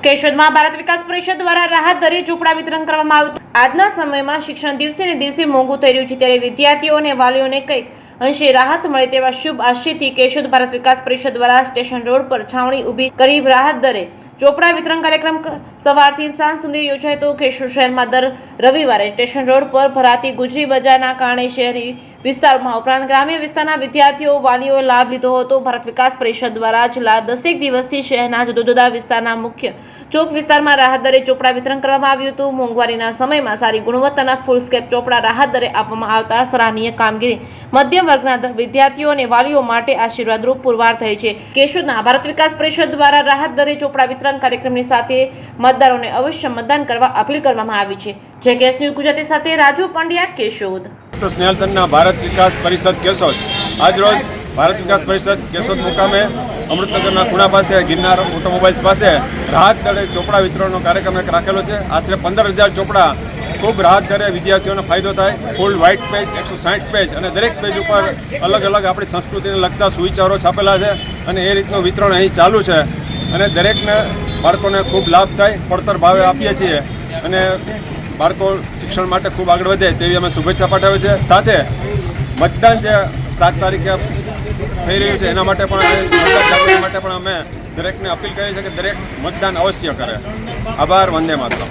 કેશોદમાં ભારત વિકાસ પરિષદ દ્વારા રાહત દરે ચોપડા વિતરણ કરવામાં આવ્યું. આજના સમયમાં શિક્ષણ દિવસે ને દિવસે મોંઘું થઈ રહ્યું છે, ત્યારે વિદ્યાર્થીઓ અને વાલીઓને કંઈક અંશે રાહત મળે તેવા શુભ આશયથી કેશોદ ભારત વિકાસ પરિષદ દ્વારા સ્ટેશન રોડ પર છાવણી ઊભી કરી રાહત દરે ચોપડા વિતરણ કાર્યક્રમ સવારથી સાંજ સુધી યોજાય તો કેશોદ શહેરમાં દર રવિવારે સ્ટેશન રોડ પર ભરાતી ગુજરી બજારના કારણે શહેરી વિસ્તારમાં ઉપરાંત ગ્રામ્ય વિસ્તારના વિદ્યાર્થીઓ વાલીઓએ લાભ લીધો હતો. ભારત વિકાસ પરિષદ દ્વારા છેલ્લા 10 દિવસથી શહેરના જુદા જુદા વિસ્તારના મુખ્ય ચોક વિસ્તારમાં રાહત દરે ચોપડા વિતરણ કરવામાં આવ્યું હતું. મોંઘવારીના સમયમાં સારી ગુણવત્તાના ફૂલ સ્કેપ ચોપડા રાહત દરે આપવામાં આવતા સરાહનીય કામગીરી મધ્યમ વર્ગના વિદ્યાર્થીઓ અને વાલીઓ માટે આશીર્વાદરૂપ પુરવાર થઈ છે. કેશોદના ભારત વિકાસ પરિષદ દ્વારા રાહત દરે ચોપડા વિતરણ કાર્યક્રમની સાથે મતદારોને અવશ્ય મતદાન કરવા અપીલ કરવામાં આવી છે. જે કેસ ન્યૂઝ ગુજરાતી સાથે રાજુ પંડ્યા, કેશોદ. સ્નેહલતનના ભારત વિકાસ પરિષદ કેશોદ આજરોજ ભારત વિકાસ પરિષદ કેશોદ મુકામે અમૃતનગરના ખૂણા પાસે ગિરનાર ઓટોમોબાઈલ્સ પાસે રાહત દરે ચોપડા વિતરણનો કાર્યક્રમ એક રાખેલો છે. આશરે 15,000 ચોપડા ખૂબ રાહત દરે વિદ્યાર્થીઓને ફાયદો થાય. ફૂલ વ્હાઇટ પેજ 160 પેજ અને દરેક પેજ ઉપર અલગ અલગ આપણી સંસ્કૃતિને લગતા સુવિચારો છાપેલા છે અને એ રીતનું વિતરણ અહીં ચાલુ છે અને દરેકને બાળકોને ખૂબ લાભ થાય. પડતર ભાવે આપીએ છીએ અને બાળકો શિક્ષણ માટે ખૂબ આગળ વધે તેવી અમે શુભેચ્છા પાઠવીએ છીએ. સાથે મતદાન જે 7 તારીખે થઈ રહ્યું છે એના માટે પણ મતદાન જાગૃતિ માટે પણ અમે દરેકને અપીલ કરીએ છીએ કે દરેક મતદાન અવશ્ય કરે. આભાર. વંદે માતરમ.